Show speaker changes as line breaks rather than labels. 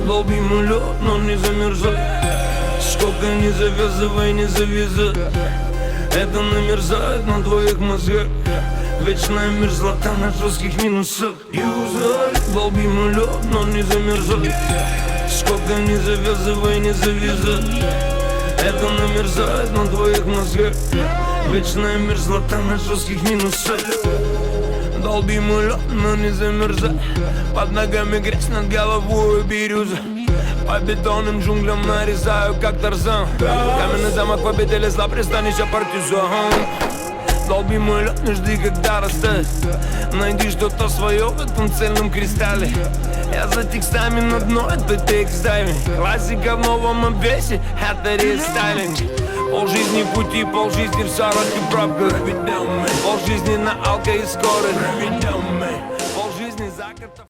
Долбим лед, но не замерзай. Сколько не завязывай, не завязай. Это намерзает на твоих мозгах. Вечная мерзлота на жестких минусах. Юзай, долбим лед, но не замерзай. Сколько не завязывай, не завязай. Это намерзает на твоих мозгах. Вечная мерзлота на жестких минусах. Долбим лед, но не замерзай. Под ногами грязь, над головой бирюза. По бетонным джунглям нарезаю, как Тарзан. Каменный замок в обители зла, пристанище партизан. Долби мой лед, не жди, когда растает. Найди что-то свое в этом цельном кристалле. Я за текстами на дно, это текст-дайвинг. Классика в новом обвесе, это рестайлинг. Полжизни в пути, полжизни в 40 пробках. Полжизни на алко и скорых.